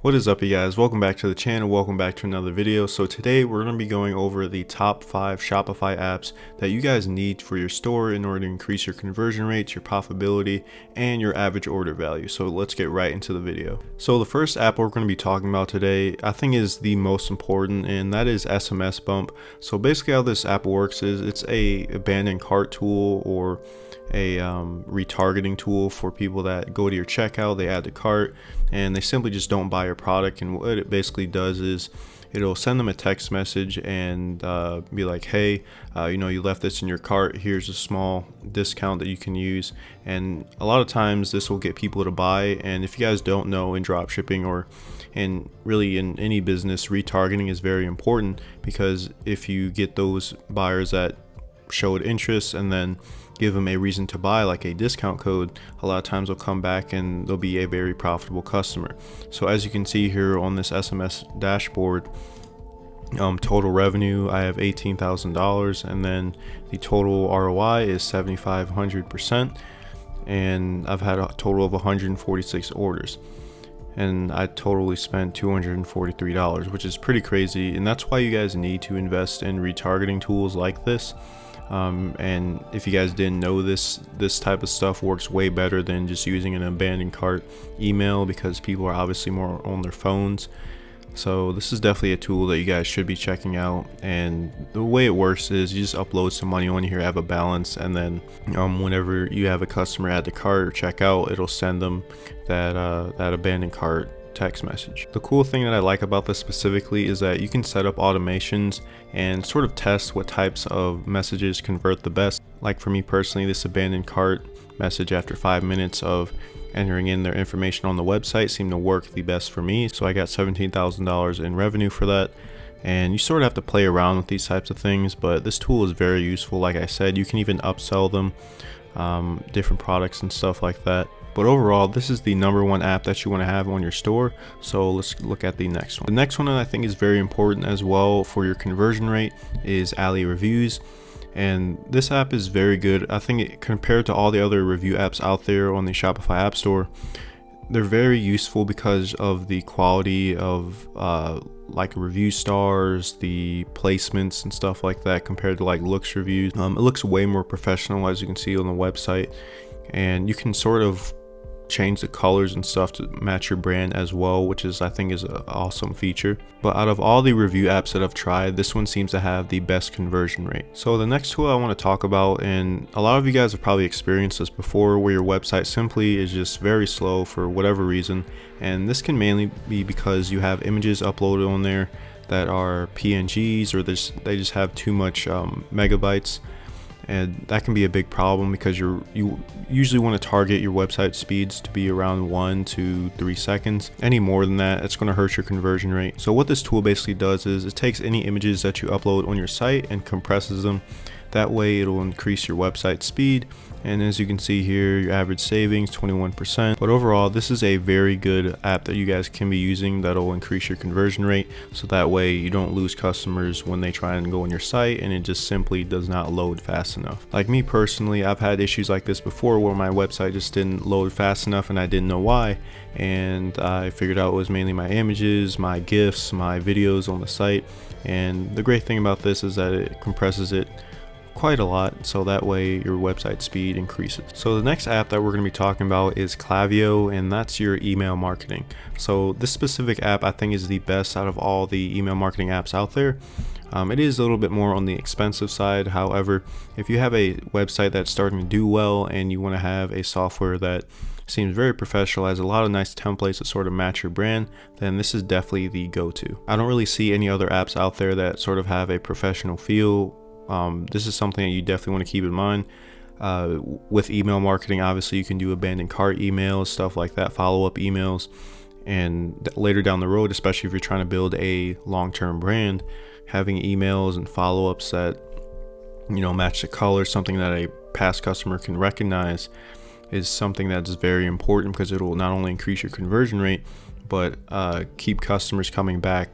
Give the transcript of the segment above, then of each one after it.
What is up, you guys? Welcome back to the channel. Welcome back to another video. So today we're going to be going over the top 5 Shopify apps that you guys need for your store in order to increase your conversion rates, your profitability, and your average order value. So let's get right into the video. So the first app we're going to be talking about today, I think is the most important, and that is SMS Bump. So basically how this app works is it's a abandoned cart tool or a retargeting tool for people that go to your checkout, they add the cart, and they simply just don't buy your product. And what it basically does is it'll send them a text message and be like, hey, you left this in your cart, here's a small discount that you can use. And a lot of times this will get people to buy. And if you guys don't know, in dropshipping or really in any business, retargeting is very important, because if you get those buyers that showed interest and then give them a reason to buy, like a discount code, a lot of times they'll come back and they'll be a very profitable customer. So as you can see here on this SMS dashboard, total revenue, I have $18,000, and then the total ROI is 7,500%, and I've had a total of 146 orders, and I totally spent $243, which is pretty crazy. And that's why you guys need to invest in retargeting tools like this. And if you guys didn't know, this type of stuff works way better than just using an abandoned cart email, because people are obviously more on their phones. So this is definitely a tool that you guys should be checking out. And the way it works is you just upload some money on here, have a balance, and then whenever you have a customer add the cart or check out, it'll send them that abandoned cart text message. The cool thing that I like about this specifically is that you can set up automations and sort of test what types of messages convert the best. Like for me personally, this abandoned cart message after 5 minutes of entering in their information on the website seemed to work the best for me. So I got $17,000 in revenue for that. And you sort of have to play around with these types of things, but this tool is very useful. Like I said, you can even upsell them different products and stuff like that. But overall, this is the #1 app that you want to have on your store. So let's look at the next one. The next one that I think is very important as well for your conversion rate is Ali Reviews. And this app is very good. I think compared to all the other review apps out there on the Shopify App Store, they're very useful because of the quality of like review stars, the placements and stuff like that, compared to like looks reviews. It looks way more professional, as you can see on the website, and you can sort of change the colors and stuff to match your brand as well, which is, I think, is an awesome feature. But out of all the review apps that I've tried, this one seems to have the best conversion rate. So the next tool I want to talk about, and a lot of you guys have probably experienced this before, where your website simply is just very slow for whatever reason, and this can mainly be because you have images uploaded on there that are PNGs, or they just have too much megabytes. And that can be a big problem, because you usually want to target your website speeds to be around 1 to 3 seconds. Any more than that, it's going to hurt your conversion rate. So what this tool basically does is it takes any images that you upload on your site and compresses them. That way it'll increase your website speed. And as you can see here, your average savings 21%. But overall, this is a very good app that you guys can be using that'll increase your conversion rate, so that way you don't lose customers when they try and go on your site and it just simply does not load fast enough. Like me personally, I've had issues like this before where my website just didn't load fast enough and I didn't know why. And I figured out it was mainly my images, my GIFs, my videos on the site. And the great thing about this is that it compresses it quite a lot, so that way your website speed increases. So the next app that we're going to be talking about is Klaviyo, and that's your email marketing. So this specific app I think is the best out of all the email marketing apps out there. It is a little bit more on the expensive side. However, if you have a website that's starting to do well and you want to have a software that seems very professional, has a lot of nice templates that sort of match your brand, then this is definitely the go-to. I don't really see any other apps out there that sort of have a professional feel. This is something that you definitely want to keep in mind. With email marketing, obviously you can do abandoned cart emails, stuff like that, follow-up emails, and later down the road, especially if you're trying to build a long-term brand, having emails and follow-ups that match the color, something that a past customer can recognize, is something that's very important, because it will not only increase your conversion rate but keep customers coming back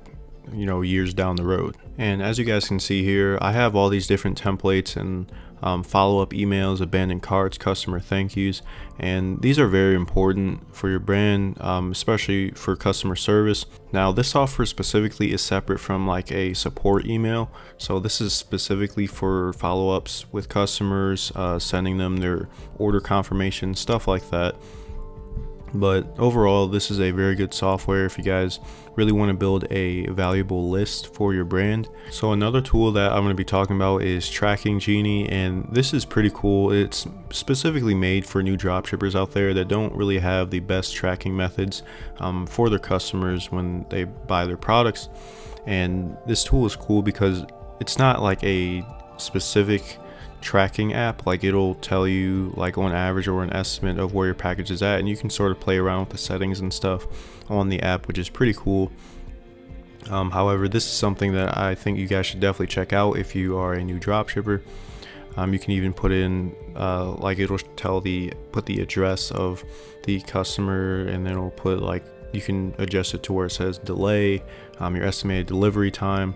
years down the road. And as you guys can see here, I have all these different templates and follow-up emails, abandoned carts, customer thank yous, and these are very important for your brand, especially for customer service. Now, this software specifically is separate from like a support email, so this is specifically for follow-ups with customers, sending them their order confirmation, stuff like that. But overall, this is a very good software if you guys really want to build a valuable list for your brand. So another tool that I'm going to be talking about is Tracking Genie, and this is pretty cool. It's specifically made for new dropshippers out there that don't really have the best tracking methods for their customers when they buy their products. And this tool is cool because it's not like a specific tracking app, like it'll tell you like on average or an estimate of where your package is at, and you can sort of play around with the settings and stuff on the app, which is pretty cool. However, this is something that I think you guys should definitely check out if you are a new dropshipper. You can even put in like it'll put the address of the customer, and then it'll put like, you can adjust it to where it says delay, your estimated delivery time.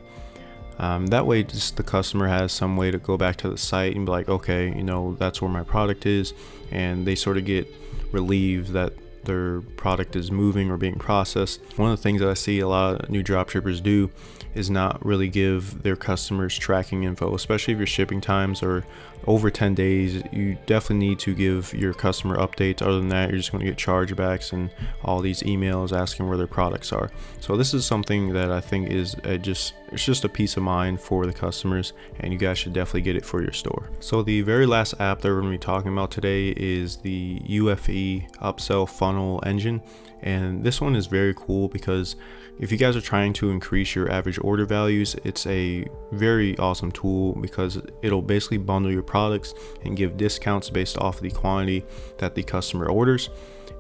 That way just the customer has some way to go back to the site and be like, okay, you know, that's where my product is, and they sort of get relieved that their product is moving or being processed. One of the things that I see a lot of new dropshippers do is not really give their customers tracking info, especially if your shipping times are over 10 days. You definitely need to give your customer updates. Other than that, you're just going to get chargebacks and all these emails asking where their products are. So this is something that I think is it's just a peace of mind for the customers, and you guys should definitely get it for your store. So the very last app that we're going to be talking about today is the UFE Upsell Funnel Engine, and this one is very cool because if you guys are trying to increase your average order values, it's a very awesome tool because it'll basically bundle your products and give discounts based off of the quantity that the customer orders.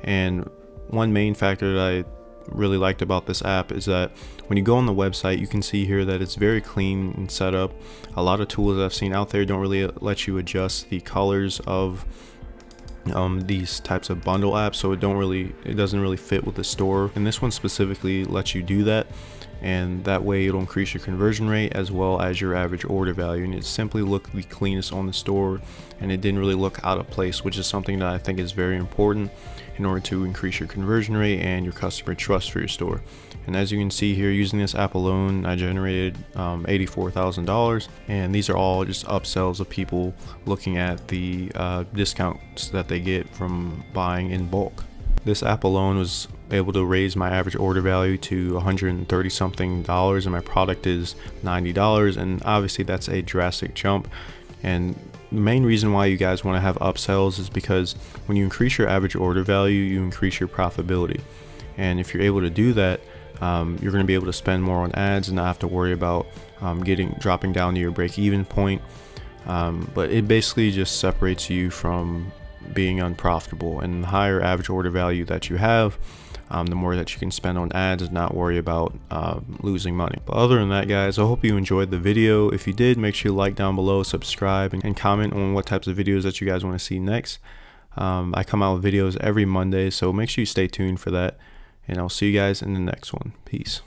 And one main factor that I really liked about this app is that when you go on the website, you can see here that it's very clean and set up. A lot of tools that I've seen out there don't really let you adjust the colors of these types of bundle apps, so it doesn't really fit with the store, and this one specifically lets you do that, and that way it'll increase your conversion rate as well as your average order value, and it simply looked the cleanest on the store, and it didn't really look out of place, which is something that I think is very important in order to increase your conversion rate and your customer trust for your store. And as you can see here, using this app alone, I generated $84,000, and these are all just upsells of people looking at the discounts that they get from buying in bulk. This app alone was able to raise my average order value to $130 something, and my product is $90, and obviously that's a drastic jump. And the main reason why you guys want to have upsells is because when you increase your average order value, you increase your profitability, and if you're able to do that, you're going to be able to spend more on ads and not have to worry about dropping down to your break-even point. But it basically just separates you from being unprofitable, and the higher average order value that you have, the more that you can spend on ads and not worry about losing money. But other than that, guys, I hope you enjoyed the video. If you did, make sure you like down below, subscribe, and comment on what types of videos that you guys want to see next. I come out with videos every Monday, so make sure you stay tuned for that. And I'll see you guys in the next one. Peace.